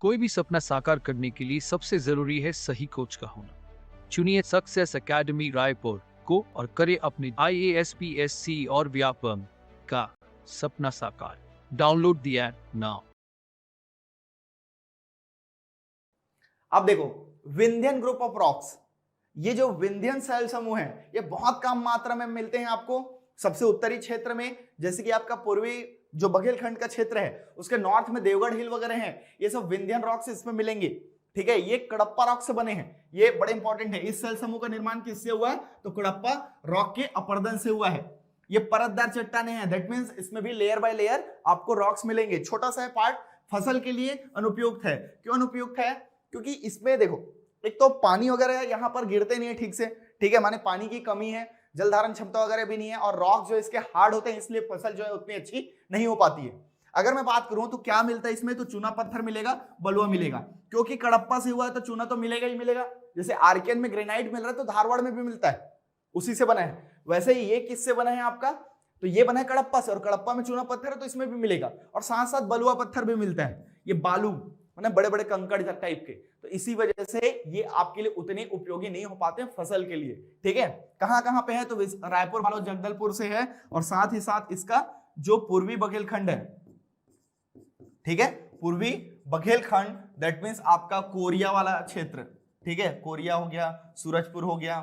कोई भी सपना साकार करने के लिए सबसे जरूरी है सही कोच का होना। चुनिए सक्सेस एकेडमी रायपुर को और करें अपने IAS PSC और व्यापम का सपना साकार। Download the app now. अब देखो, विंध्यन ग्रुप ऑफ रॉक्स, ये जो विंध्यन शैल समूह है ये बहुत कम मात्रा में मिलते हैं आपको सबसे उत्तरी क्षेत्र में, जैसे कि आपका पूर्वी जो बघेलखंड का क्षेत्र है उसके नॉर्थ में देवगढ़ हिल वगैरह हैं, ये सब विंध्यन रॉक्स इसमें मिलेंगे। ठीक है, ये कडप्पा रॉक से बने हैं, ये बड़े इंपॉर्टेंट है। इस शैल समूह का निर्माण किससे हुआ है? तो कडप्पा रॉक के अपरदन से हुआ है। ये परतदार चट्टाने हैं, दैट मींस इसमें भी लेयर बाय लेयर आपको रॉक्स मिलेंगे। छोटा सा पार्ट फसल के लिए अनुपयुक्त है। क्यों अनुपयुक्त है? क्योंकि इसमें देखो, एक तो पानी वगैरह यहाँ पर गिरते नहीं है ठीक से, ठीक है, माने पानी की कमी है, जल धारण क्षमता वगैरह भी नहीं है, और रॉक जो इसके हार्ड होते हैं इसलिए फसल जो है उतनी अच्छी नहीं हो पाती है। अगर मैं बात करूं तो क्या मिलता है इसमें, तो चूना पत्थर मिलेगा, बलुआ मिलेगा, क्योंकि कडप्पा से हुआ है तो चूना तो मिलेगा ही मिलेगा। जैसे आर्कियन में ग्रेनाइट मिल रहा है तो धारवाड़ में भी मिलता है, उसी से बना है। वैसे ही ये किससे बना है आपका? तो ये बना है कडप्पा से, और कडप्पा में चूना पत्थर है तो इसमें भी मिलेगा, और साथ साथ बलुआ पत्थर भी मिलता है। ये बालू मतलब बड़े बड़े कंकड़ टाइप के, तो इसी वजह से ये आपके लिए उतने उपयोगी नहीं हो पाते हैं फसल के लिए। ठीक है, कहां कहां पे है? तो रायपुर वालों जगदलपुर से है, और साथ ही साथ इसका जो पूर्वी बघेलखंड है, ठीक है, पूर्वी बघेलखंड, दैट मींस आपका कोरिया वाला क्षेत्र, ठीक है, कोरिया हो गया, सूरजपुर हो गया,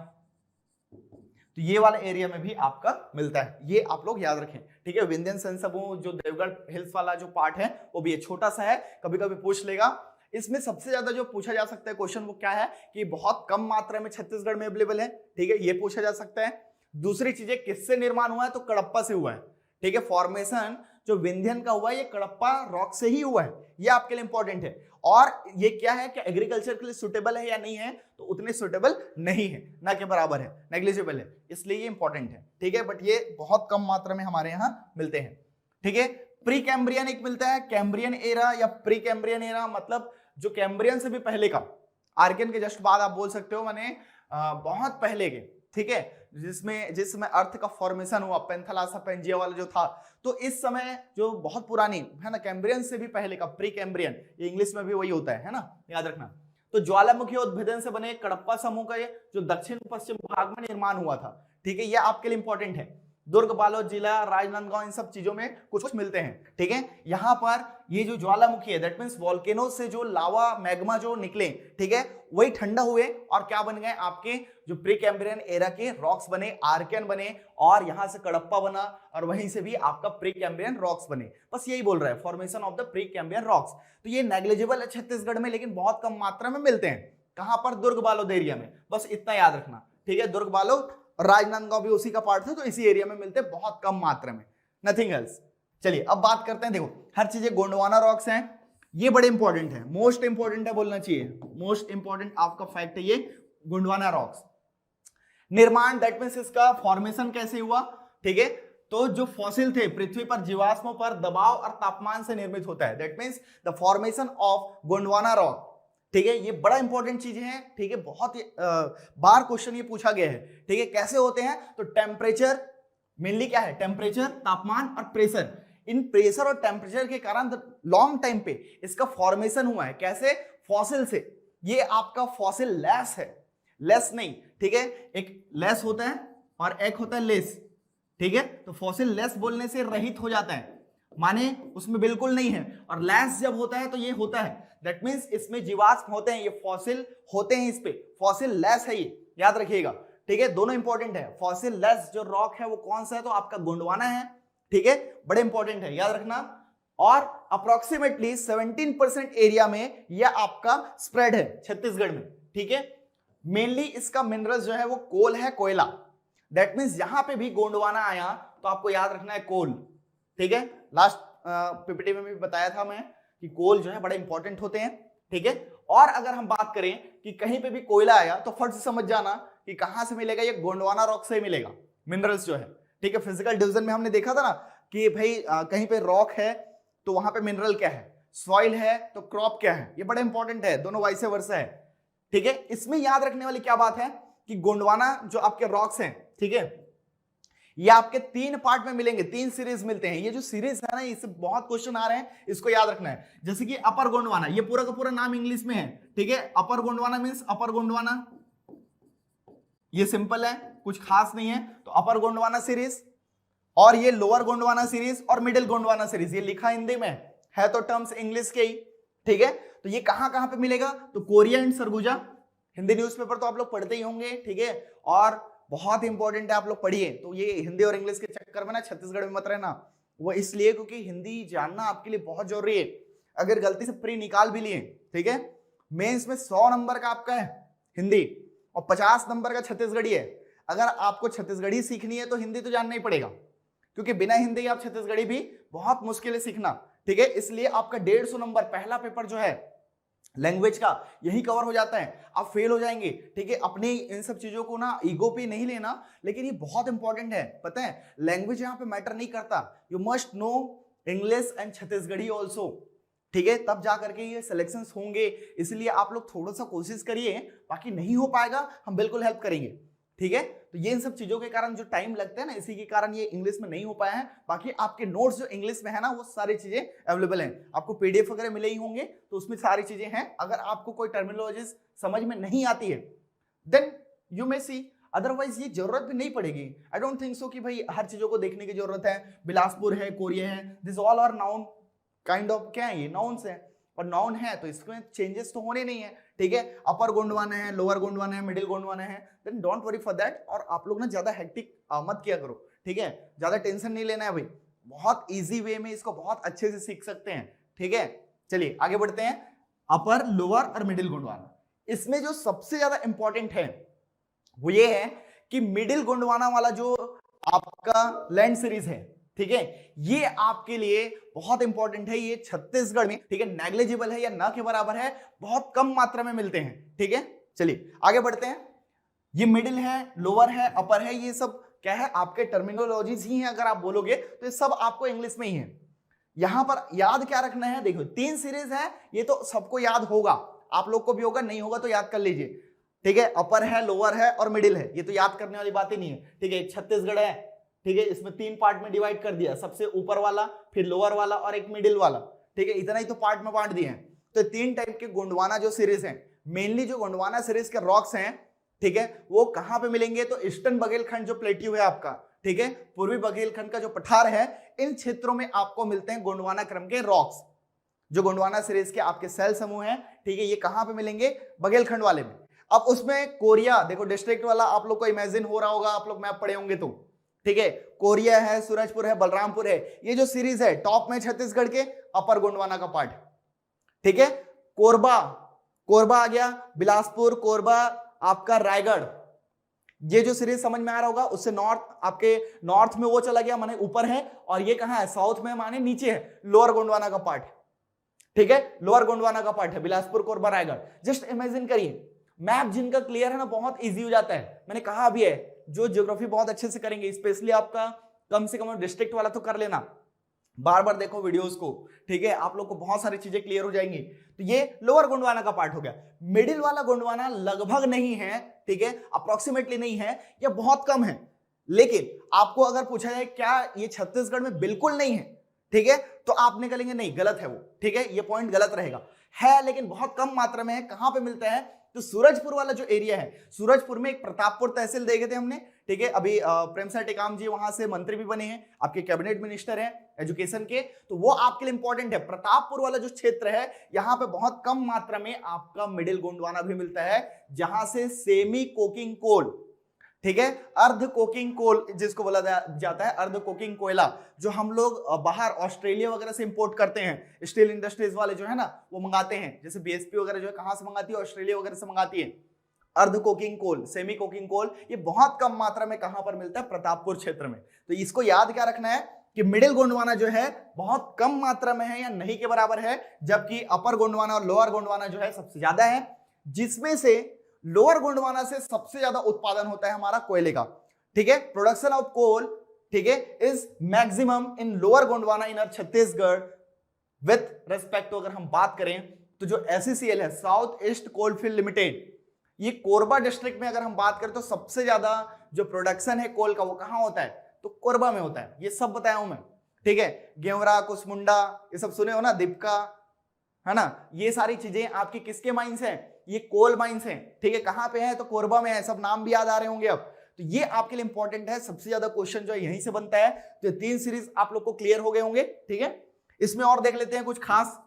तो ये वाला एरिया में भी आपका मिलता है। ये आप लोग याद रखें, ठीक है। विंध्यन शैल समूह जो देवगढ़ हिल्स वाला जो पार्ट है वो भी छोटा सा है, कभी कभी पूछ लेगा। इसमें सबसे ज्यादा जो पूछा जा सकता है क्वेश्चन वो क्या है कि बहुत कम मात्रा में छत्तीसगढ़ में अवेलेबल है, ठीक है, ये पूछा जा सकता है। दूसरी चीजें, किससे निर्माण हुआ है? तो कडप्पा से हुआ है, ठीक है। फॉर्मेशन जो विंध्यन का हुआ है ये कडप्पा रॉक से ही हुआ है, ये आपके लिए इंपॉर्टेंट है। और ये क्या है कि एग्रीकल्चर के लिए सुटेबल है या नहीं है? तो उतने सुटेबल नहीं है, ना के बराबर है, नेग्लिजिबल है, इसलिए ये इंपॉर्टेंट है, ठीक है। बट ये बहुत कम मात्रा में हमारे यहाँ मिलते हैं, ठीक है। प्री कैम्ब्रियन एक मिलता है, कैम्ब्रियन एरा या प्री कैम्ब्रियन एरा, मतलब जो कैम्ब्रियन से भी पहले का, आर्कियन के जस्ट बाद आप बोल सकते हो, माने बहुत पहले के, ठीक है, जिसमें अर्थ का फॉर्मेशन हुआ, पेंथालासा पेंजिया वाला जो था, तो इस समय जो बहुत पुरानी है ना, कैम्ब्रियन से भी पहले का प्री कैम्ब्रियन, ये इंग्लिश में भी वही होता है ना, याद रखना। तो ज्वालामुखी उद्भेदन से बने कडप्पा समूह का ये जो दक्षिण पश्चिम भाग में निर्माण हुआ था, ठीक है, ये आपके लिए इंपॉर्टेंट है। दुर्ग, बालोद जिला, राजनांदगांव, इन सब चीजों में कुछ कुछ मिलते हैं, ठीक है। यहाँ पर ये जो ज्वालामुखी है, दैट मींस वोल्केनो से जो लावा मैग्मा जो निकले, ठीक है, वही ठंडा हुए और क्या बन गए? आपके जो प्री कैम्ब्रियन एरा के रॉक्स बने, आर्कियन बने, और यहां से कडप्पा बना, और वहीं से भी आपका प्री कैम्ब्रियन रॉक्स बने। बस यही बोल रहा है, formation of the pre Cambrian rocks. तो ये नेग्लिजिबल है छत्तीसगढ़ में, लेकिन बहुत कम मात्रा में मिलते हैं। कहां पर? दुर्ग बालोद एरिया में, बस इतना याद रखना, ठीक है। दुर्ग बालोद, राजनांदगांव भी उसी का पार्ट था, तो इसी एरिया में मिलते हैं बहुत कम मात्रा में, नथिंग एल्स। चलिए अब बात करते हैं, देखो हर चीजें गोंडवाना रॉक्स हैं, ये बड़े इंपॉर्टेंट है, मोस्ट इंपॉर्टेंट है बोलना चाहिए, मोस्ट इंपॉर्टेंट आपका फैक्ट है ये गोंडवाना रॉक्स। निर्माण, दैट मींस इसका फॉर्मेशन कैसे हुआ, ठीक है, तो जो फॉसिल थे पृथ्वी पर जीवाश्मों पर दबाव और तापमान से निर्मित होता है, that means the formation of Gondwana rock, ठीक है। ये बड़ा इंपॉर्टेंट चीजें हैं, ठीक है, बहुत ही बार क्वेश्चन ये पूछा गया है, ठीक है। कैसे होते हैं? तो टेम्परेचर, मेनली क्या है? टेम्परेचर, तापमान और प्रेशर। इन प्रेशर और टेम्परेचर के कारण लॉन्ग टाइम पे इसका फॉर्मेशन हुआ है। कैसे? फॉसिल से। ये आपका फॉसिल लेस है, लेस नहीं, ठीक है, एक लेस होता है और एक होता है लेस, ठीक है। तो फॉसिल लेस बोलने से रहित हो जाता है, माने उसमें बिल्कुल नहीं है, और लेस जब होता है तो ये होता है, दैट मींस इसमें जीवाश्म होते हैं, ये फॉसिल होते हैं, इस पे फॉसिल लेस है, ये याद रखिएगा, ठीक है। दोनों इंपॉर्टेंट है। फॉसिल लेस जो रॉक है वो कौन सा है? तो आपका गोंडवाना है, ठीक है, बड़े इंपॉर्टेंट है, याद रखना। और अप्रोक्सीमेटली 17% एरिया में यह आपका स्प्रेड है छत्तीसगढ़ में, ठीक है। मेनली इसका मिनरल जो है वो कोल है, कोयला, दैट मींस यहां पे भी गोंडवाना आया तो आपको याद रखना है कोल, ठीक है। लास्ट पीपीटी में भी बताया था मैं कि कोल जो है बड़े इंपॉर्टेंट होते हैं, ठीक है। और अगर हम बात करें कि कहीं पे भी कोयला आया तो फट से समझ जाना कि कहां से मिलेगा, ये गोंडवाना रॉक से मिलेगा मिनरल्स जो है, ठीक है। फिजिकल डिवीजन में हमने देखा था ना कि भाई कहीं पे रॉक है तो वहां पे मिनरल क्या है, सॉइल है तो क्रॉप क्या है, ये बड़ा इंपॉर्टेंट है, दोनों वाइस वर्सा है, ठीक है। इसमें याद रखने वाली क्या बात है कि गोंडवाना जो आपके रॉक्स हैं, ठीक है, ये आपके 3 पार्ट में मिलेंगे, 3 सीरीज मिलते हैं। ये जो सीरीज है ना, इससे बहुत क्वेश्चन आ रहे हैं, इसको याद रखना है। जैसे कि अपर गोंडवाना, ये पूरा का पूरा नाम इंग्लिश में है, ठीक है। अपर गोंडवाना मींस अपर गोंडवाना, ये सिंपल है, कुछ खास नहीं है। तो अपर गोंडवाना सीरीज, और ये लोअर गोंडवाना सीरीज और मिडिल गोंडवाना सीरीज, ये लिखा हिंदी में है तो टर्म्स इंग्लिश के ही, ठीक है। तो ये कहां कहां पे मिलेगा, तो Korea and Surguja, Hindi newspaper तो आप लोग पढ़ते ही होंगे, ठीक है। और बहुत इंपॉर्टेंट है, आप लोग पढ़िए। तो ये हिंदी और इंग्लिश के चक्कर में ना छत्तीसगढ़ में मत रहना, वो इसलिए क्योंकि हिंदी जानना आपके लिए बहुत जरूरी है। अगर गलती से प्री निकाल भी लिए, ठीक है, मेंस में 100 नंबर का आपका है हिंदी और 50 नंबर का छत्तीसगढ़ी है। अगर आपको छत्तीसगढ़ी सीखनी है तो हिंदी तो जानना ही पड़ेगा, क्योंकि बिना हिंदी आप छत्तीसगढ़ी भी बहुत मुश्किल है सीखना, ठीक है। इसलिए आपका 150 नंबर पहला पेपर जो है लैंग्वेज का, यही कवर हो जाता है। आप फेल हो जाएंगे, ठीक है। अपने इन सब चीजों को ना ईगो पे नहीं लेना, लेकिन ये बहुत इंपॉर्टेंट है, पता है। लैंग्वेज यहाँ पे मैटर नहीं करता, you must know English and Chhattisgarhi also, ठीक है, तब जा करके ये सिलेक्शंस होंगे। इसलिए आप लोग थोड़ा सा कोशिश करिए, बाकी नहीं हो पाएगा हम बिल्कुल हेल्प करेंगे, ठीक है। तो ये इन सब चीजों के कारण जो टाइम लगता है ना, इसी के कारण ये इंग्लिश में नहीं हो पाया है। बाकी आपके नोट्स जो इंग्लिश में है ना, वो सारी चीजें अवेलेबल हैं, आपको पीडीएफ वगैरह मिले ही होंगे, तो उसमें सारी चीजें हैं। अगर आपको कोई टर्मिनोलॉजी समझ में नहीं आती है then you may see, otherwise ये जरूरत भी नहीं पड़ेगी। आई डोंट थिंक सो कि भाई हर चीजों को देखने की जरूरत है। बिलासपुर है, कोरिया है, this all are known kind of, क्या है ये, नाउन्स है, और नाउन है तो इसमें चेंजेस तो होने नहीं है, ठीक है। अपर गोंडवाना है, लोअर गोंडवाना है, मिडिल गोंडवाना है, then don't worry for that. और आप लोग ना ज्यादा हेक्टिक मत किया करो, ठीक है, ज्यादा टेंशन नहीं लेना है भाई, बहुत इजी वे में इसको बहुत अच्छे से सीख सकते हैं, ठीक है। चलिए आगे बढ़ते हैं। अपर, लोअर और मिडिल गोंडवाना, इसमें जो सबसे ज्यादा इंपॉर्टेंट है वो ये है कि मिडिल गोंडवाना वाला जो आपका लैंड सीरीज है, ठीक है, ये आपके लिए बहुत इंपॉर्टेंट है। ये छत्तीसगढ़ में, ठीक है, नेग्लिजिबल है या ना के बराबर है, बहुत कम मात्रा में मिलते हैं, ठीक है। चलिए आगे बढ़ते हैं। ये मिडिल है, लोअर है, अपर है, ये सब क्या है, आपके टर्मिनोलॉजीज ही हैं। अगर आप बोलोगे तो ये सब आपको इंग्लिश में ही है। यहां पर याद क्या रखना है, देखो 3 सीरीज है, ये तो सबको याद होगा, आप लोग को भी होगा, नहीं होगा तो याद कर लीजिए, ठीक है। अपर है, लोअर है और मिडिल है, ये तो याद करने वाली बात ही नहीं है, ठीक है। छत्तीसगढ़ है, ठीक है, इसमें 3 पार्ट में डिवाइड कर दिया, सबसे ऊपर वाला, फिर लोअर वाला और एक मिडिल वाला, ठीक है, इतना ही तो पार्ट में बांट दिए हैं। तो 3 टाइप के गोंडवाना जो सीरीज हैं, मेनली जो गोंडवाना सीरीज के रॉक्स हैं, ठीक है, वो कहां पे मिलेंगे, तो ईस्टर्न बघेलखंड जो प्लेट्यू है आपका, ठीक है, पूर्वी बघेलखंड का जो पठार है, इन क्षेत्रों में आपको मिलते हैं गोंडवाना क्रम के रॉक्स। जो गोंडवाना सीरीज के आपके सेल समूह हैं, ठीक है, ये कहां पे मिलेंगे, बघेलखंड वाले में। अब उसमें कोरिया, देखो डिस्ट्रिक्ट वाला आप लोग को इमेजिन हो रहा होगा, आप लोग मैप पढ़े होंगे तो, ठीक है, कोरिया है, सूरजपुर है, बलरामपुर है, ये जो सीरीज है टॉप में छत्तीसगढ़ के अपर गोंडवाना का पार्ट, ठीक है। कोरबा, कोरबा आ गया, बिलासपुर, कोरबा, आपका रायगढ़, ये जो सीरीज समझ में आ रहा होगा, उससे नॉर्थ, आपके नॉर्थ में वो चला गया, माने ऊपर है, और ये कहां है, साउथ में माने नीचे है, लोअर गोंडवाना का पार्ट, ठीक है, लोअर गोंडवाना का पार्ट है बिलासपुर, कोरबा, रायगढ़। जस्ट इमेजिन करिए, मैप जिनका क्लियर है ना, बहुत इजी हो जाता है। मैंने कहा भी है, जो ज्योग्राफी बहुत अच्छे से करेंगे, स्पेशली आपका कम से कम डिस्ट्रिक्ट वाला तो कर लेना, बार बार देखो वीडियोस को, ठीक है, आप लोग को बहुत सारी चीजें क्लियर हो जाएंगी। तो ये लोअर गोंडवाना का पार्ट हो गया। मिडिल वाला गोंडवाना लगभग नहीं है, ठीक है, अप्रोक्सीमेटली नहीं है, या बहुत कम है। लेकिन आपको अगर पूछा जाए क्या ये छत्तीसगढ़ में बिल्कुल नहीं है, ठीक है, तो आप निकलेंगे नहीं, गलत है वो, ठीक है, ये पॉइंट गलत रहेगा। है लेकिन बहुत कम मात्रा में है। कहां पे मिलता है, तो सूरजपुर वाला जो एरिया है, सूरजपुर में एक प्रतापपुर तहसील देखे थे हमने, ठीक है, अभी प्रेमसाय टेकाम जी वहां से मंत्री भी बने हैं, आपके कैबिनेट मिनिस्टर हैं एजुकेशन के, तो वो आपके लिए इंपॉर्टेंट है। प्रतापपुर वाला जो क्षेत्र है, यहाँ पे बहुत कम मात्रा में आपका मिडिल गोंडवाना भी मिलता है, जहां से सेमी कोकिंग कोल, ठीक है, अर्ध कोकिंग कोल जिसको बोला जाता है, अर्ध कोकिंग कोयला, जो हम लोग बाहर ऑस्ट्रेलिया वगैरह से इंपोर्ट करते हैं, स्टील इंडस्ट्रीज वाले जो है ना, वो मंगाते हैं, जैसे बीएसपी वगैरह जो है कहां से मंगाती है, ऑस्ट्रेलिया वगैरह से मंगाती है। अर्ध coking coal, semi coking coal, ये बहुत कम मात्रा में कहां पर मिलता है, प्रतापपुर क्षेत्र में। तो इसको याद क्या रखना है कि मिडिल गोंडवाना जो है बहुत कम मात्रा में है या नहीं के बराबर है, जबकि अपर गोंडवाना और लोअर गोंडवाना जो है सबसे ज्यादा है, जिसमें से लोअर गोंडवाना से सबसे ज्यादा उत्पादन होता है हमारा कोयले का, ठीक है, प्रोडक्शन ऑफ कोल, ठीक है, is maximum in lower Gondwana in Chhattisgarh. With respect to अगर हम बात करें तो जो SECL है, साउथ ईस्ट कोलफील्ड लिमिटेड, ये कोरबा डिस्ट्रिक्ट में अगर हम बात करें तो सबसे ज्यादा जो प्रोडक्शन है कोल का वो कहां होता है, तो कोरबा में होता है। ये सब बताया हूं मैं, ठीक है। गेवरा, कुसमुंडा, ये सब सुने हो ना, दीपका, है ना, ये सारी चीजें आपकी किसके माइंस हैं, ये कोल माइंस हैं, ठीक है। कहां पे है, तो कोरबा में है। सब नाम भी याद आ रहे होंगे अब। तो ये आपके लिए इंपॉर्टेंट है, सबसे ज्यादा क्वेश्चन जो है यहीं से बनता है। तो 3 सीरीज आप लोग को क्लियर हो गए होंगे, ठीक है। इसमें और देख लेते हैं कुछ खास,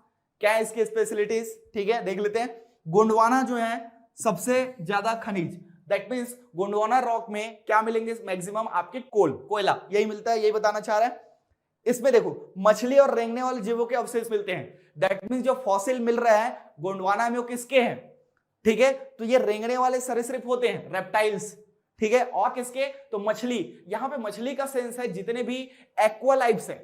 क्या है इसकी स्पेशलिटीज, ठीक है, देख लेते हैं। गोंडवाना जो है सबसे ज्यादा खनिज, दैट मींस गोंडवाना रॉक में क्या मिलेंगे मैक्सिमम, आपके कोयला, यही मिलता है, यही बताना चाह रहा है। इसमें देखो मछली और रेंगने वाले जीवों के अवशेष मिलते हैं, दैट मींस जो फॉसिल मिल रहा है गोंडवाना में वो किसके हैं, ठीक है। तो ये रेंगने वाले सरीसृप होते हैं, रेप्टाइल्स, ठीक है। और किसके, तो मछली। यहां पे मछली का सेंस है जितने भी एक्वा लाइफ्स है,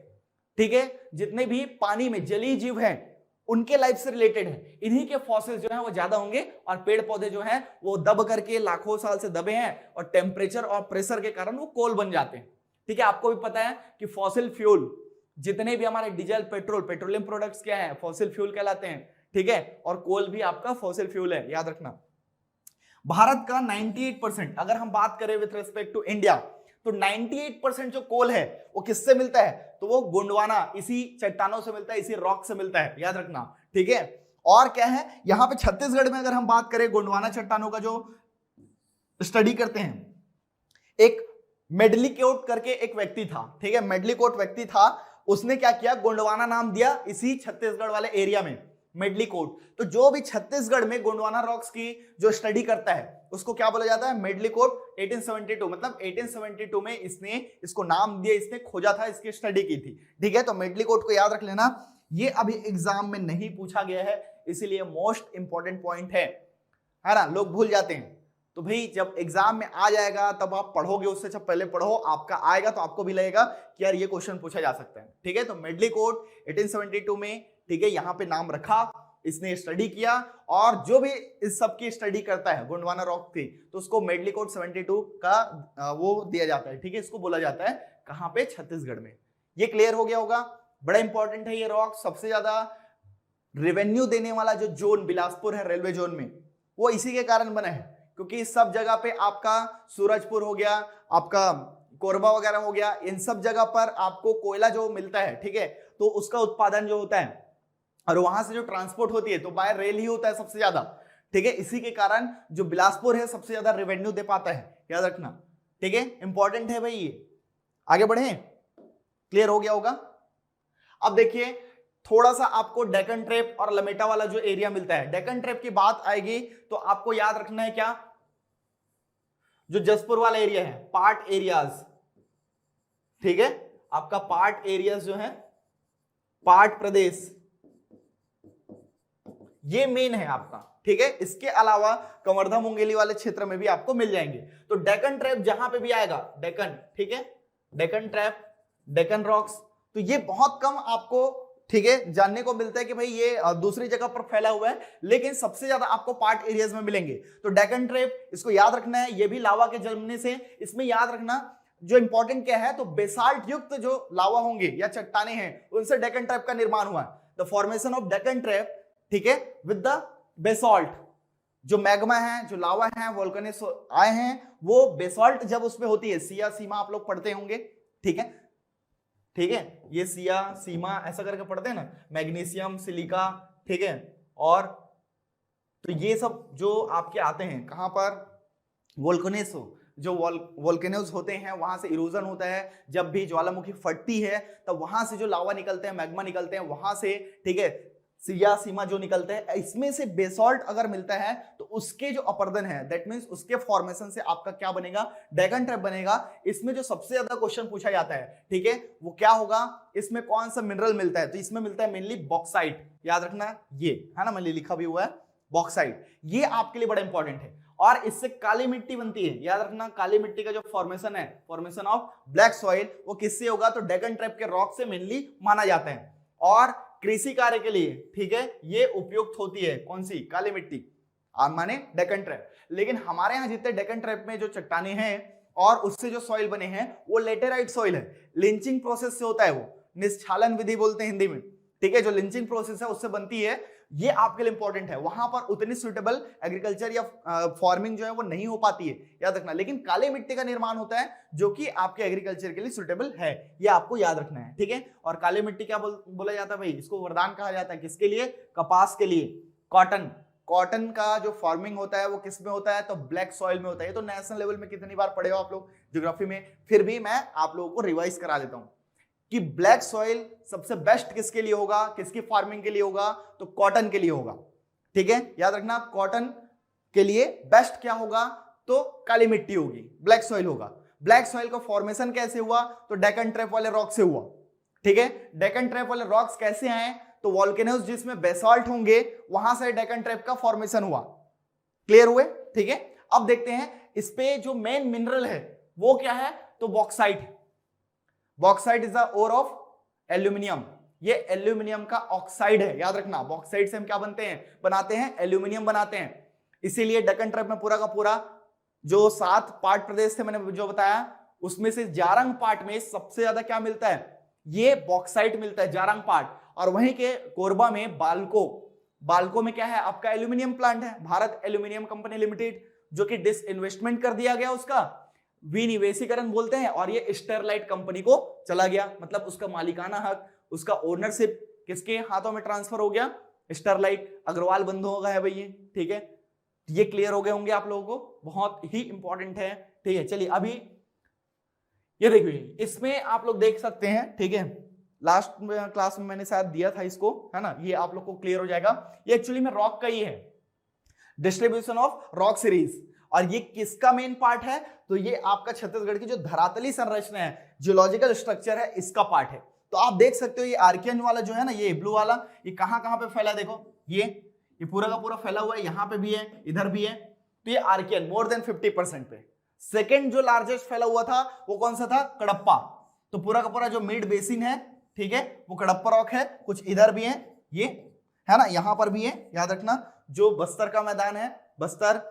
ठीक है, जितने भी पानी में जलीय जीव हैं उनके लाइफ से रिलेटेड है, इन्हीं के फॉसिल्स जो हैं वो ज्यादा होंगे। और पेड़ पौधे जो हैं वो दब करके लाखों साल से दबे हैं और टेम्परेचर और प्रेशर के कारण वो कोल बन जाते हैं, ठीक है। आपको भी पता है कि फॉसिल फ्यूल जितने भी हमारे डीजल, पेट्रोल, पेट्रोलियम प्रोडक्ट्स क्या है, फॉसिल फ्यूल कहलाते हैं, ठीक है। और कोल भी आपका फॉसिल फ्यूल है, याद रखना। भारत का 98%, अगर हम बात करें विथ रिस्पेक्ट टू इंडिया, तो 98% जो कोल है वो किससे मिलता है, तो वो गोंडवाना, इसी चट्टानों से मिलता है, इसी रॉक से मिलता है, याद रखना, ठीक है। और क्या है यहां पे छत्तीसगढ़ में, अगर हम बात करें गोंडवाना चट्टानों का जो स्टडी करते हैं, एक मेडलीकोट करके एक व्यक्ति था, ठीक है, मेडलीकोट व्यक्ति था, उसने क्या किया, गोंडवाना नाम दिया इसी छत्तीसगढ़ वाले एरिया में, मेडलीकोट। तो जो भी छत्तीसगढ़ में गोंडवाना रॉक्स की जो स्टडी करता है उसको क्या बोला जाता है, मेडलीकोट। 1872 मतलब 1872 में इसने इसको नाम दिया, इसने खोजा था, इसकी स्टडी की थी, ठीक है। तो मेडलीकोट को याद रख लेना, ये अभी एग्जाम में नहीं पूछा गया है, इसीलिए मोस्ट इंपॉर्टेंट पॉइंट है ना, लोग भूल जाते हैं। तो भाई जब एग्जाम में आ जाएगा तब आप पढ़ोगे, उससे जब पहले पढ़ो, आपका आएगा तो आपको भी लगेगा कि यार ये क्वेश्चन पूछा जा सकता है, ठीक है। तो मेडलीकोट 1872 में, ठीक है, यहां पे नाम रखा, इसने स्टडी किया, और जो भी इस सब की स्टडी करता है, गोंडवाना रॉक थी, तो उसको मेडलीकोट 72 का वो दिया जाता है, ठीक है। इसको बोला जाता है कहां पे, छत्तीसगढ़ में। ये क्लियर हो गया होगा, बड़ा इंपॉर्टेंट है ये रॉक। सबसे ज्यादा रेवेन्यू देने वाला जो जोन बिलासपुर है रेलवे जोन में, वो इसी के कारण बना है, क्योंकि इस सब जगह पे आपका सूरजपुर हो गया, आपका कोरबा वगैरह हो गया, इन सब जगह पर आपको कोयला जो मिलता है, ठीक है, तो उसका उत्पादन जो होता है और वहां से जो ट्रांसपोर्ट होती है तो बाय रेल ही होता है सबसे ज्यादा, ठीक है। इसी के कारण जो बिलासपुर है सबसे ज्यादा रेवेन्यू दे पाता है, याद रखना, ठीक है, इंपॉर्टेंट है भाई ये। आगे बढ़े, क्लियर हो गया होगा। अब देखिए थोड़ा सा आपको डेक्कन ट्रैप और लमेटा वाला जो एरिया मिलता है, डेक्कन ट्रैप की बात आएगी तो आपको याद रखना है क्या, जो जसपुर वाला एरिया है, पार्ट एरियाज, ठीक है, आपका पार्ट एरियाज जो है, पार्ट प्रदेश, ये मेन है आपका, ठीक है। इसके अलावा कवर्धा मुंगेली वाले क्षेत्र में भी आपको मिल जाएंगे। तो डेक्कन ट्रैप जहां पे भी आएगा, डेक्कन, ठीक है, डेक्कन ट्रैप, डेक्कन रॉक्स, तो ये बहुत कम आपको, ठीक है, जानने को मिलता है कि भाई ये दूसरी जगह पर फैला हुआ है, लेकिन सबसे ज्यादा आपको पार्ट एरियाज में मिलेंगे। तो डेक्कन ट्रैप, इसको याद रखना है, ये भी लावा के जन्मने से, इसमें याद रखना जो इंपॉर्टेंट क्या है, तो बेसाल्ट युक्त जो लावा होंगे या चट्टाने हैं उनसे डेक्कन ट्रैप का निर्माण हुआ है। The formation of Deccan trap, ठीक है, विद द बेसाल्ट, जो मैग्मा है, जो लावा है, वोल्केनस आए हैं, वो बेसाल्ट जब उसमें होती है, सिया सीमा आप लोग पढ़ते होंगे, ठीक है, ठीक है, ये सिया सीमा ऐसा करके पढ़ते हैं ना, मैग्नीशियम, सिलिका, ठीक है, और तो ये सब जो आपके आते हैं कहां पर, वोल्केनस, जो वोल्केनोज होते हैं वहां से इरोजन होता है, जब भी ज्वालामुखी फटती है तब वहां से जो लावा निकलते हैं, मैग्मा निकलते हैं वहां से, ठीक है, सिया सीमा जो निकलते हैं, इसमें से बेसाल्ट अगर मिलता है तो उसके जो अपर्दन है, दैट मींस उसके फॉर्मेशन से आपका क्या बनेगा, डेक्कन ट्रैप बनेगा। इसमें जो सबसे ज्यादा क्वेश्चन पूछा जाता है, ठीक है, वो क्या होगा, इसमें कौन सा मिनरल मिलता है, तो इसमें मिलता है मेनली बॉक्साइट, याद रखना, ये है ना, मैंने लिखा भी हुआ है बॉक्साइट, ये आपके लिए बड़ा इंपॉर्टेंट है। और इससे काली मिट्टी बनती है, याद रखना, काली मिट्टी का जो फॉर्मेशन है, फॉर्मेशन ऑफ ब्लैक सॉइल, वो किससे होगा, तो डेक्कन ट्रैप के रॉक से मेनली माना जाता है। और कृषि कार्य के लिए, ठीक है, ये उपयुक्त होती है, कौन सी, काली मिट्टी, माने डेक्कन ट्रैप। लेकिन हमारे यहाँ जितने डेक्कन ट्रैप में जो चट्टाने हैं और उससे जो सॉइल बने हैं वो लेटेराइट सॉइल है, लिंचिंग प्रोसेस से होता है, वो निश्चालन विधि बोलते हैं हिंदी में, ठीक है, जो लिंचिंग प्रोसेस है उससे बनती है। ये आपके लिए इंपॉर्टेंट है। वहां पर उतनी सुटेबल एग्रीकल्चर या फार्मिंग जो है वो नहीं हो पाती है, याद रखना। लेकिन काली मिट्टी का निर्माण होता है जो कि आपके एग्रीकल्चर के लिए सुटेबल है, ये आपको याद रखना है, ठीक है। और काली मिट्टी क्या बोला जाता है भाई, इसको वरदान कहा जाता है, किसके लिए? कपास के लिए। कॉटन, कॉटन का जो फार्मिंग होता है वो किस में होता है? तो ब्लैक सॉइल में होता है। ये तो नेशनल लेवल में कितनी बार पढ़े हो आप लोग ज्योग्राफी में, फिर भी मैं आप लोगों को रिवाइज करा देता हूं कि ब्लैक सॉइल सबसे बेस्ट किसके लिए होगा, किसकी फार्मिंग के लिए होगा? तो कॉटन के लिए होगा, ठीक है। याद रखना, कॉटन के लिए बेस्ट क्या होगा? तो काली मिट्टी होगी, ब्लैक सॉइल होगा। ब्लैक सॉइल का फॉर्मेशन कैसे हुआ? तो डेक्कन ट्रैप वाले रॉक से हुआ, ठीक है। डेक्कन ट्रैप वाले रॉक्स कैसे आए? तो वॉल्केनोज जिसमें बेसाल्ट होंगे वहां से डेक्कन ट्रैप का फॉर्मेशन हुआ। क्लियर हुए, ठीक है। अब देखते हैं इस पे जो मेन मिनरल है वो क्या है? तो bauxite. Bauxite is the ore of aluminium. ये एल्यूमिनियम का ऑक्साइड है, याद रखना। बॉक्साइट से हम क्या बनाते हैं? एल्यूमिनियम बनाते हैं। इसीलिए डेक्कन ट्रैप में पूरा का पूरा जो 7 पार्ट प्रदेश थे मैंने जो बताया, उसमें से जारंग पार्ट में सबसे ज्यादा क्या मिलता है? ये बॉक्साइट मिलता है, जारंग पार्ट। और वहीं के कोरबा में बाल्को में क्या है? आपका एल्यूमिनियम प्लांट है, भारत एल्यूमिनियम कंपनी लिमिटेड, जो कि डिसइन्वेस्टमेंट कर दिया गया, उसका विनिवेशीकरण बोलते हैं, और ये स्टरलाइट कंपनी को चला गया। मतलब उसका मालिकाना हक, उसका ओनरशिप किसके हाथों में ट्रांसफर हो गया? स्टरलाइट अग्रवाल बंधुओं का है भाई ये, ठीक है। ये क्लियर हो गए होंगे आप लोगों को, बहुत ही इंपॉर्टेंट है, ठीक है। चलिए अभी ये देखिए, इसमें आप लोग देख सकते हैं, ठीक है। लास्ट क्लास में मैंने शायद दिया था इसको, है ना। ये आप लोग को क्लियर हो जाएगा। ये एक्चुअली में रॉक का ही है, डिस्ट्रीब्यूशन ऑफ रॉक सीरीज। और ये किसका मेन पार्ट है? तो ये आपका छत्तीसगढ़ की जो धरातली संरचना है, जियोलॉजिकल स्ट्रक्चर है, इसका पार्ट है। तो आप देख सकते हो ये आर्कियन वाला जो है ना, ये ब्लू वाला, ये कहां कहां पे फैला है? देखो ये पूरा का पूरा फैला हुआ है, यहां पे भी है, इधर भी है। तो ये आर्कियन मोर देन 50% पे। सेकेंड जो लार्जेस्ट फैला हुआ था वो कौन सा था? कडप्पा। तो पूरा का पूरा जो मिड बेसिन है, ठीक है, वो कडप्पा रॉक है। कुछ इधर भी है, ये है ना, यहां पर भी है, याद रखना। जो बस्तर का मैदान है, बस्तर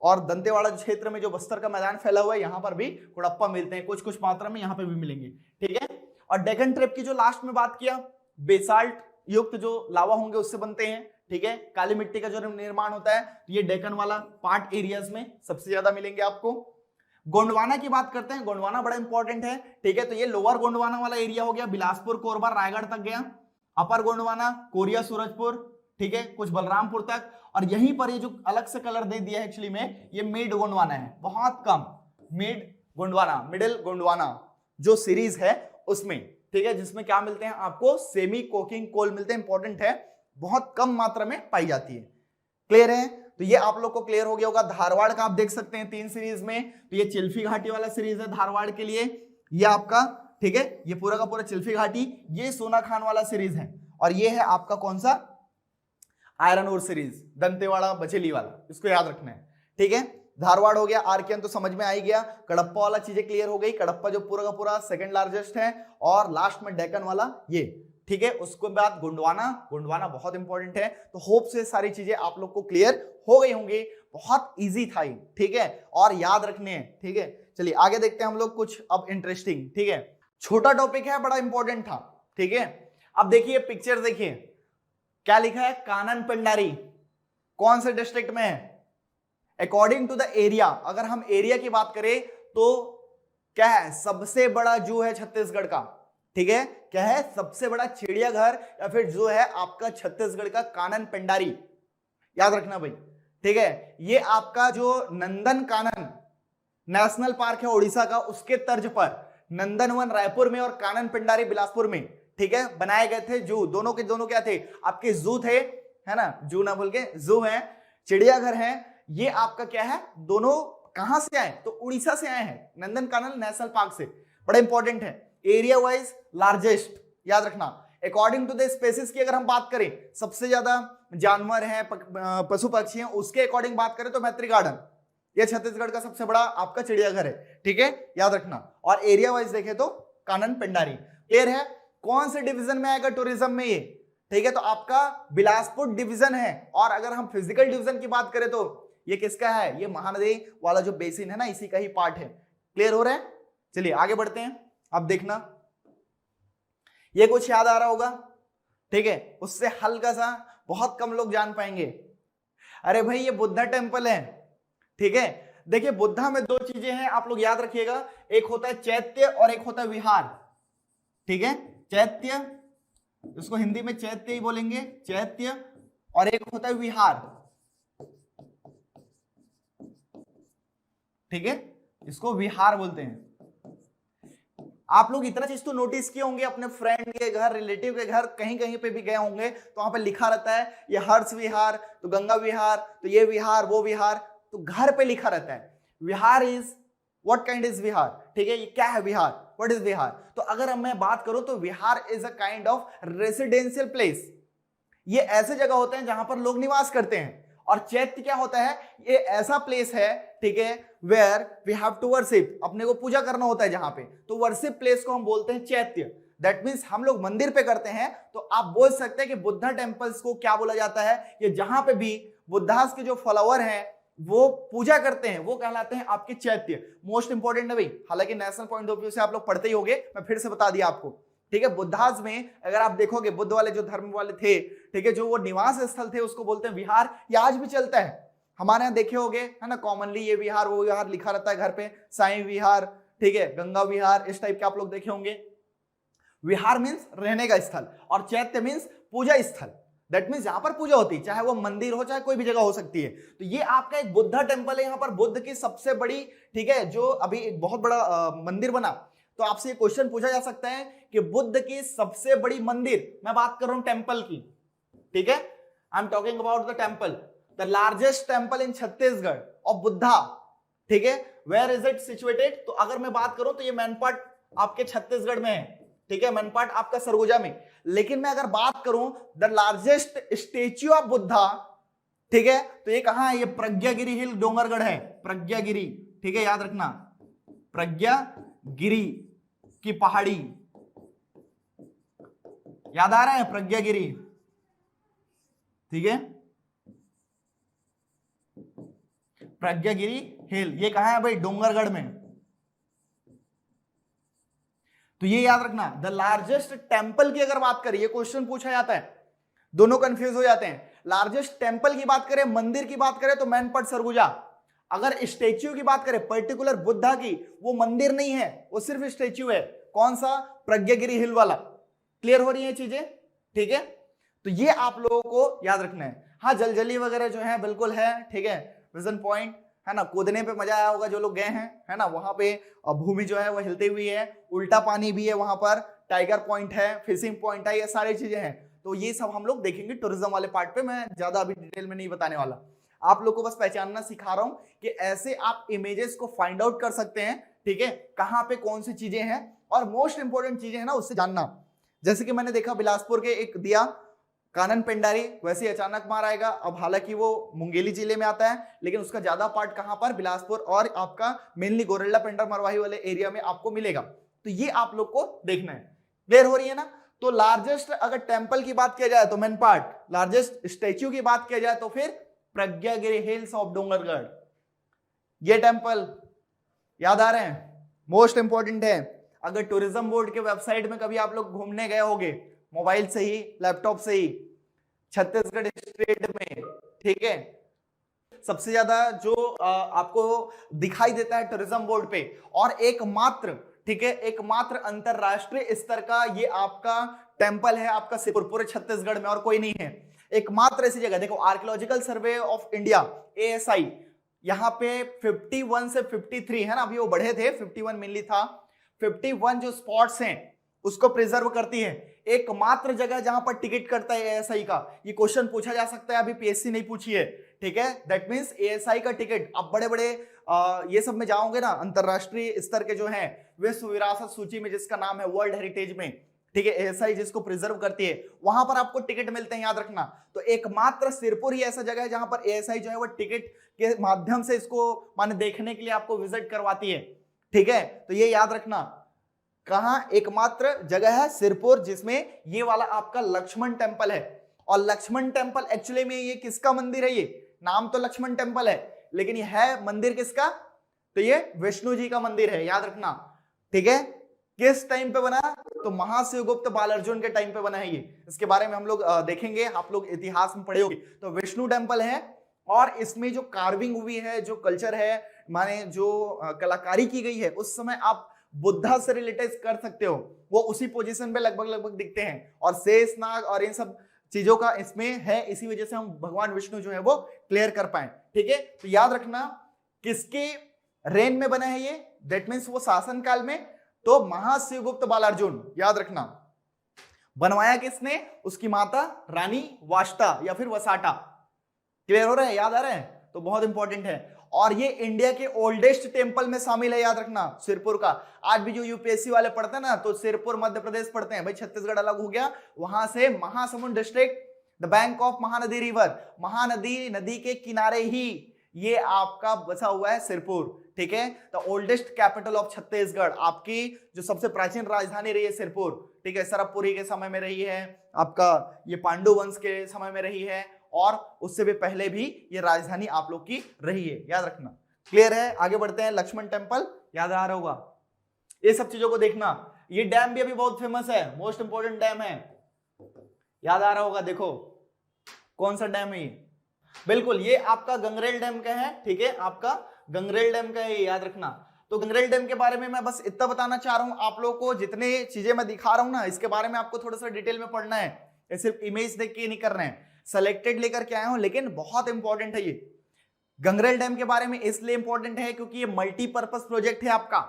और दंतेवाड़ा क्षेत्र में जो बस्तर का मैदान फैला हुआ है, यहां पर भी कडप्पा मिलते हैं, कुछ कुछ मात्रा में यहां पे भी मिलेंगे, ठीक है। और डेक्कन ट्रैप की जो लास्ट में बात किया, बेसाल्ट युक्त जो लावा होंगे उससे बनते हैं, ठीक है। काली मिट्टी का जो निर्माण होता है, तो ये डेक्कन वाला पार्ट एरियाज में सबसे ज्यादा मिलेंगे आपको। गोंडवाना की बात करते हैं, गोंडवाना बड़ा इंपॉर्टेंट है, ठीक है। तो ये लोअर गोंडवाना वाला एरिया हो गया, बिलासपुर, कोरबा, रायगढ़ तक गया। अपर गोंडवाना, कोरिया, सूरजपुर, ठीक है, कुछ बलरामपुर तक। और यहीं पर ये जो अलग से कलर दे दिया है एक्चुअली में, ये मिड गोंडवाना है, बहुत कम। मिड गोंडवाना, मिडिल गोंडवाना जो सीरीज है उसमें, ठीक है, जिसमें क्या मिलते हैं आपको? सेमी कोकिंग कोल मिलते हैं, इंपॉर्टेंट है, बहुत कम मात्रा में पाई जाती है। क्लियर है? तो ये आप लोग को क्लियर हो गया होगा। धारवाड़ का आप देख सकते हैं 3 सीरीज में, तो ये चिल्फी घाटी वाला सीरीज है धारवाड़ के लिए, ये आपका, ठीक है, ये पूरा का पूरा चिल्फी घाटी। ये सोना खान वाला सीरीज है, और ये है आपका कौन सा? Iron ore series, Dantewada Bacheli वाला, इसको याद रखना है, ठीक है। धारवाड़ हो गया, आर्कियन तो समझ में आ ही गया। कडप्पा वाला चीजें क्लियर हो गई, कडप्पा जो पूरा का पूरा सेकंड लार्जेस्ट है, और लास्ट में डेक्कन वाला ये, ठीक है। उसके बाद गोंडवाना, गोंडवाना बहुत इंपॉर्टेंट है। तो होप से सारी चीजें आप लोग को क्लियर हो गई होंगी, बहुत इजी था ये, ठीक है, और याद रखने हैं, ठीक है। चलिए आगे देखते हैं हम लोग कुछ अब इंटरेस्टिंग, ठीक है। छोटा टॉपिक है, बड़ा इंपॉर्टेंट था, ठीक है। अब देखिए पिक्चर, देखिए क्या लिखा है? कानन पेंडारी कौन से डिस्ट्रिक्ट में है? अकॉर्डिंग टू द एरिया, अगर हम एरिया की बात करें तो क्या है? सबसे बड़ा जू है छत्तीसगढ़ का, ठीक है। क्या है? सबसे बड़ा चिड़ियाघर या फिर जो है आपका छत्तीसगढ़ का कानन पेंडारी, याद रखना भाई, ठीक है। ये आपका जो नंदन कानन नेशनल पार्क है उड़ीसा का, उसके तर्ज पर नंदनवन रायपुर में और कानन पेंडारी बिलासपुर में, ठीक है, बनाए गए थे जू। दोनों के दोनों क्या थे? आपके जू थे, है ना, जू ना बोल के जू है, चिड़ियाघर है। ये आपका क्या है? दोनों कहां से आए? तो उड़ीसा से आए हैं, नंदन कानन नेशनल पार्क से। बड़ा इंपॉर्टेंट है, एरिया वाइज लार्जेस्ट, याद रखना। अकॉर्डिंग टू द स्पेसिस की अगर हम बात करें, सबसे ज्यादा जानवर हैं, पशु पक्षी हैं, उसके अकॉर्डिंग बात करें तो मैत्री गार्डन, ये छत्तीसगढ़ का सबसे बड़ा आपका चिड़ियाघर है, ठीक है, याद रखना। और एरिया वाइज देखें तो कानन पेंडारी। क्लियर है? कौन से डिवीजन में आएगा टूरिज्म में ये? ठीक है, तो आपका बिलासपुर डिवीजन है। और अगर हम फिजिकल डिवीजन की बात करें तो ये किसका है? ये महानदी वाला जो बेसिन है ना, इसी का ही पार्ट है। क्लियर हो रहा है? चलिए आगे बढ़ते हैं। अब देखना, ये कुछ याद आ रहा होगा, ठीक है, उससे हल्का सा बहुत कम लोग जान पाएंगे। अरे भाई ये बुद्धा टेम्पल है, ठीक है। देखिए बुद्धा में दो चीजें हैं, आप लोग याद रखिएगा, एक होता है चैत्य और एक होता है विहार, ठीक है। चैत्य, इसको हिंदी में चैत्य ही बोलेंगे, चैत्य, और एक होता है विहार, ठीक है, इसको विहार बोलते हैं। आप लोग इतना चीज तो नोटिस किए होंगे, अपने फ्रेंड के घर, रिलेटिव के घर, कहीं कहीं पे भी गए होंगे तो वहां पे लिखा रहता है ये हर्ष विहार, तो गंगा विहार, तो ये विहार, वो विहार, तो घर पे लिखा रहता है विहार इज व्हाट काइंड इज विहार, ठीक है। ये क्या है विहार, व्हाट इज विहार। तो अगर मैं बात करूं तो Vihar is a kind of residential place. ये ऐसे जगह होते हैं जहां पर लोग निवास करते हैं। और चैत्य क्या होता है, ये ऐसा प्लेस है, ठीक है, where we have to worship, अपने को पूजा करना होता है जहां पे, तो वर्शिप प्लेस को हम बोलते हैं चैत्य। दैट मीन्स हम लोग मंदिर पे करते हैं, तो आप बोल सकते हैं कि बुद्धा टेम्पल्स को क्या बोला जाता है, ये जहां पे भी बुद्धास के जो फॉलोअर हैं वो पूजा करते हैं वो कहलाते हैं आपके चैत्य। मोस्ट इंपॉर्टेंट है भाई, हालांकि नेशनल पॉइंट ऑफ व्यू से आप लोग पढ़ते ही होंगे, मैं फिर से बता दिया आपको, ठीक है। बुद्धास में अगर आप देखोगे, बुद्ध वाले जो धर्म वाले थे, ठीक है, जो वो निवास स्थल थे उसको बोलते हैं विहार। ये आज भी चलता है, हमारे यहाँ देखे होंगे, है ना, कॉमनली ये विहार वो विहार लिखा रहता है घर पे, साईं विहार, ठीक है, गंगा विहार, इस टाइप के आप लोग देखे होंगे। विहार मीन्स रहने का स्थल और चैत्य मीन्स पूजा स्थल। दैट मीन्स यहाँ पर पूजा होती है, चाहे वो मंदिर हो चाहे कोई भी जगह हो सकती है। तो ये आपका एक बुद्धा टेम्पल है, यहाँ पर बुद्ध की सबसे बड़ी, ठीक है, जो अभी एक बहुत बड़ा मंदिर बना। तो आपसे ये क्वेश्चन पूछा जा सकता है कि बुद्ध की सबसे बड़ी मंदिर, मैं बात कर रहा हूं टेम्पल की, ठीक है, I am talking about the temple, the largest temple in Chhattisgarh of Buddha, ठीक है, वेयर इज इट सिचुएटेड। तो अगर मैं बात करूं तो ये मैनपाट आपके छत्तीसगढ़ में है, ठीक है, मैनपाट आपका सरगुजा में। लेकिन मैं अगर बात करूं the largest statue of Buddha, ठीक है, तो ये कहां है, ये प्रज्ञागिरी हिल डोंगरगढ़ है, प्रज्ञागिरी, ठीक है, याद रखना, प्रज्ञागिरी की पहाड़ी, याद आ रहा है, प्रज्ञागिरी, ठीक है, प्रज्ञागिरी हिल, ये कहां है भाई, डोंगरगढ़ में। तो ये याद रखना, द लार्जेस्ट टेम्पल की अगर बात करें, ये क्वेश्चन पूछा जाता है, दोनों कंफ्यूज हो जाते हैं। लार्जेस्ट टेम्पल की बात करें, मंदिर की बात करें तो मैनपाट सरगुजा। अगर स्टेच्यू की बात करें पर्टिकुलर बुद्धा की, वो मंदिर नहीं है, वो सिर्फ स्टेच्यू है, कौन सा, प्रज्ञागिरी हिल वाला। क्लियर हो रही है चीजें, ठीक है। तो ये आप लोगों को याद रखना है। हाँ, जलजली वगैरह जो है बिल्कुल है, ठीक है, विजन पॉइंट, है ना, कूदने पे मजा आया होगा जो लोग गए हैं, है ना, वहां पे भूमि जो है वो हिलती हुई है, उल्टा पानी भी है वहां पर, टाइगर पॉइंट है, फिशिंग पॉइंट है, ये सारी चीजें हैं। तो ये सब हम लोग देखेंगे टूरिज्म वाले पार्ट पे, मैं ज्यादा अभी डिटेल में नहीं बताने वाला, आप लोग को बस पहचानना सिखा रहा हूं कि ऐसे आप इमेजेस को फाइंड आउट कर सकते हैं, ठीक है, कहां पे कौन सी चीजें हैं और मोस्ट इंपोर्टेंट चीजें हैं ना, उससे जानना। जैसे कि मैंने देखा बिलासपुर के एक दिया कानन पेंडारी, वैसे अचानक मार आएगा। अब हालांकि वो मुंगेली जिले में आता है, लेकिन उसका ज्यादा पार्ट कहां पर, बिलासपुर और आपका मेनली गोरेला पेंडर मरवाही वाले एरिया में आपको मिलेगा। तो ये आप लोग को देखना है। क्लियर हो रही है ना। तो लार्जेस्ट अगर टेम्पल की बात किया जाए तो मैनपाट, लार्जेस्ट स्टेच्यू की बात किया जाए तो फिर प्रज्ञागिरी हिल्स ऑफ डोंगरगढ़। ये टेम्पल याद आ रहे हैं, मोस्ट इंपॉर्टेंट है। अगर टूरिज्म बोर्ड के वेबसाइट में कभी आप लोग घूमने गए होंगे, मोबाइल से ही, लैपटॉप से ही, छत्तीसगढ़ स्टेट में, ठीक है, सबसे ज्यादा जो आपको दिखाई देता है टूरिज्म बोर्ड पे, और एकमात्र, ठीक है, एकमात्र अंतरराष्ट्रीय स्तर का ये आपका टेम्पल है आपका सिरपुर, पूरे छत्तीसगढ़ में और कोई नहीं है। एकमात्र ऐसी जगह, देखो archaeological survey of India ASI, यहाँ पे 51 से 53 है ना, अभी वो बढ़े थे, 51 मेनली था, 51 जो स्पॉट्स हैं उसको प्रिजर्व करती है। एकमात्र जगह जहां पर टिकट करता है ASI का। ये क्वेश्चन पूछा जा सकता है, अभी PSC नहीं पूछी है, ठीक है। दैट मींस ASI का टिकट, अब बड़े बड़े ये सब में जाओगे ना, अंतरराष्ट्रीय स्तर के जो हैं विश्व विरासत सूची में जिसका नाम है वर्ल्ड हेरिटेज में, ठीक है, ASI जिसको प्रिजर्व करती है, वहां पर आपको टिकट मिलते हैं, याद रखना। तो एकमात्र सिरपुर ही ऐसा जगह है जहां पर ASI जो है वो टिकट के माध्यम से इसको माने देखने के लिए आपको विजिट करवाती है, ठीक है। तो ये याद रखना, कहां, एकमात्र जगह है सिरपुर, जिसमें ये वाला आपका लक्ष्मण टेम्पल है। और लक्ष्मण टेम्पल एक्चुअली में ये किसका मंदिर है, ये नाम तो लक्ष्मण टेम्पल है, लेकिन ये है मंदिर किसका, तो ये विष्णु जी का मंदिर है, याद रखना, ठीक है। किस टाइम पे बना, तो महाशिवगुप्त बालार्जुन के टाइम पे बना है ये, इसके बारे में हम लोग देखेंगे, आप लोग इतिहास में पढ़े होंगे। तो विष्णु टेम्पल है और इसमें जो कार्विंग हुई है, जो कल्चर है, माने जो कलाकारी की गई है, उस समय आप बुद्धा से रिलेटेड कर सकते हो, वो उसी पोजीशन पे लगभग दिखते हैं। और शेष नाग और इन सब चीजों का इसमें है, इसी वजह से हम भगवान विष्णु जो है वो क्लियर कर पाए। ठीक है, तो याद रखना किसके रेन में बना है ये, दैट मीन्स वो शासन काल में। तो महाशिवगुप्त बालार्जुन याद रखना, बनवाया किसने, उसकी माता रानी वाष्टा या फिर वसाटा। क्लियर हो रहा है, याद आ रहा है, तो बहुत इंपॉर्टेंट है। और ये इंडिया के ओल्डेस्ट टेंपल में शामिल है, याद रखना, सिरपुर का। आज भी जो यूपीएससी वाले पढ़ते हैं ना, तो सिरपुर मध्य प्रदेश पढ़ते हैं, भाई छत्तीसगढ़ अलग हो गया, वहां से Mahasamund district, the bank of Mahanadi river, Mahanadi नदी के किनारे ही ये आपका बसा हुआ है सिरपुर। ठीक है, the oldest capital of Chhattisgarh, आपकी जो सबसे प्राचीन राजधानी रही है सिरपुर। ठीक है, सरबपुरी के समय में रही है, आपका ये पांडु वंश के समय में रही है, और उससे भी पहले भी ये राजधानी आप लोग की रही है, याद रखना। क्लियर है, आगे बढ़ते हैं। लक्ष्मण टेम्पल याद आ रहा होगा, ये सब चीजों को देखना। ये डैम भी अभी बहुत फेमस है, मोस्ट इंपोर्टेंट डैम है, याद आ रहा होगा। देखो कौन सा डैम है ये, बिल्कुल ये आपका गंगरेल डैम का है। ठीक है, आपका गंगरेल डैम का है, याद रखना। तो गंगरेल डैम के बारे में मैं बस इतना बताना चाह रहा हूं आप लोगों को, जितने चीजें मैं दिखा रहा हूं ना, इसके बारे में आपको थोड़ा सा डिटेल में पढ़ना है, सिर्फ इमेज देख के नहीं कर रहे हैं, सेलेक्टेड लेकर के आया हूं, लेकिन बहुत इंपॉर्टेंट है ये। गंगरेल डैम के बारे में इसलिए इंपॉर्टेंट है क्योंकि ये मल्टीपर्पज प्रोजेक्ट है आपका।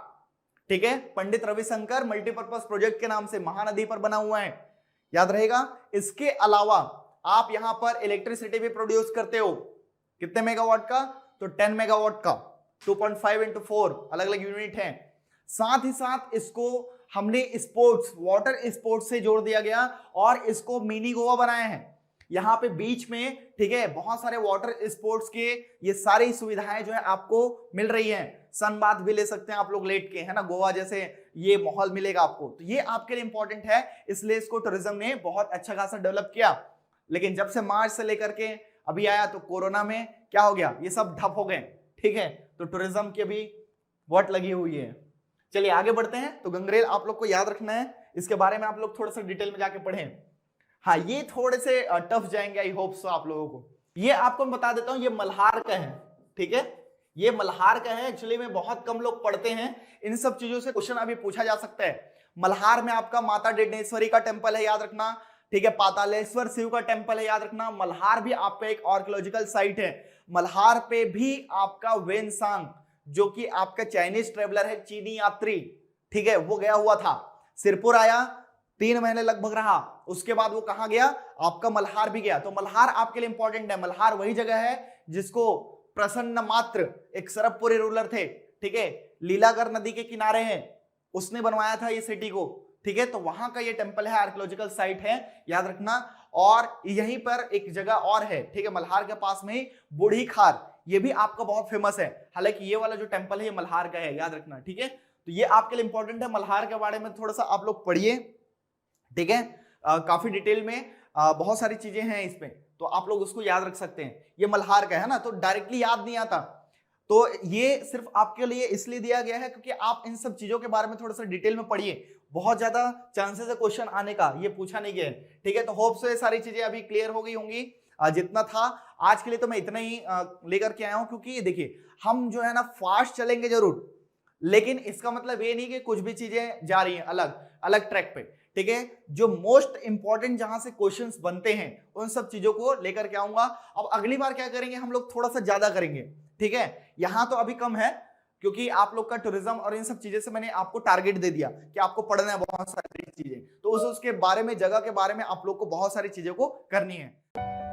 ठीक है, पंडित रविशंकर मल्टीपर्पज प्रोजेक्ट के नाम से महानदी पर बना हुआ है, याद रहेगा। इसके अलावा आप यहां पर इलेक्ट्रिसिटी भी प्रोड्यूस करते हो, कितने मेगावाट का, तो 10 मेगावाट का, 2.5 into 4 अलग अलग यूनिट हैं। साथ ही साथ इसको हमने स्पोर्ट्स, वाटर स्पोर्ट्स से जोड़ दिया गया और इसको मिनी गोवा बनाया है। यहाँ पे बीच में, ठीक है, बहुत सारे वाटर स्पोर्ट्स के ये सारी सुविधाएं जो है आपको मिल रही हैं। सन बाथ भी ले सकते हैं आप लोग लेट के, है ना, गोवा जैसे ये माहौल मिलेगा आपको। तो ये आपके लिए इंपॉर्टेंट है, इसलिए इसको टूरिज्म ने बहुत अच्छा खासा डेवलप किया। लेकिन जब से मार्च से लेकर के अभी आया, तो कोरोना में क्या हो गया, ये सब ठप हो गए। ठीक है, तो टूरिज्म की भी वट लगी हुई है। चलिए आगे बढ़ते हैं। तो गंगरेल आप लोग को याद रखना है, इसके बारे में आप लोग थोड़ा सा डिटेल में जाके पढ़ें। हाँ, ये थोड़े से टफ जाएंगे, आई होप सो आप लोगों को। ये आपको मैं बता देता हूं, ये मल्हार का है। ठीक है, ये मल्हार का है, एक्चुअली में बहुत कम लोग पढ़ते हैं, इन सब चीजों से क्वेश्चन अभी पूछा जा सकता है। मल्हार में आपका माता डेडनेश्वरी का टेम्पल है, याद रखना। ठीक है, पातालेश्वर शिव का टेम्पल है, याद रखना। मल्हार भी आपका एक आर्कियोलॉजिकल साइट है। मल्हार पे भी आपका वेनसांग, जो कि आपका चाइनीज ट्रेवलर है, चीनी यात्री, ठीक है, वो गया हुआ था, सिरपुर आया, 3 महीने लगभग रहा, उसके बाद वो कहां गया, आपका मल्हार भी गया। तो मल्हार आपके लिए इंपॉर्टेंट है। मल्हार वही जगह है जिसको प्रसन्न मात्र, एक सरबपुरी रूलर थे, ठीक है, लीलागर नदी के किनारे हैं, उसने बनवाया था ये सिटी को। ठीक है, तो वहां का ये टेम्पल है, आर्कियोलॉजिकल साइट है, याद रखना। और यहीं पर एक जगह और है, ठीक है, मल्हार के पास में बूढ़ी खार, ये भी आपका बहुत फेमस है। हालांकि ये वाला जो टेम्पल है ये मल्हार का है, याद रखना। ठीक है, तो ये आपके लिए इंपॉर्टेंट है। मल्हार के बारे में थोड़ा सा आप लोग पढ़िए। ठीक है, काफी डिटेल में बहुत सारी चीजें हैं इसमें, तो आप लोग उसको याद रख सकते हैं। ये मल्हार का है ना, तो डायरेक्टली याद नहीं आता, तो ये सिर्फ आपके लिए इसलिए दिया गया है क्योंकि आप इन सब चीजों के बारे में थोड़ा सा डिटेल में पढ़िए। बहुत ज्यादा चांसेस है क्वेश्चन आने का, ये पूछा नहीं गया है। ठीक है, तो होप सो ये सारी चीजें अभी क्लियर हो गई होंगी। जितना था आज के लिए तो मैं इतना ही लेकर के आया हूं, क्योंकि देखिए हम जो है ना फास्ट चलेंगे जरूर, लेकिन इसका मतलब ये नहीं कि कुछ भी चीजें जा रही हैं अलग अलग ट्रैक पे। ठीक है, जो मोस्ट इंपॉर्टेंट जहां से क्वेश्चंस बनते हैं उन सब चीजों को लेकर के आऊंगा। अब अगली बार क्या करेंगे, हम लोग थोड़ा सा ज्यादा करेंगे। ठीक है, यहां तो अभी कम है क्योंकि आप लोग का टूरिज्म और इन सब चीजें से मैंने आपको टारगेट दे दिया कि आपको पढ़ना है बहुत सारी चीजें, तो उसके बारे में, जगह के बारे में आप लोग को बहुत सारी चीजों को करनी है।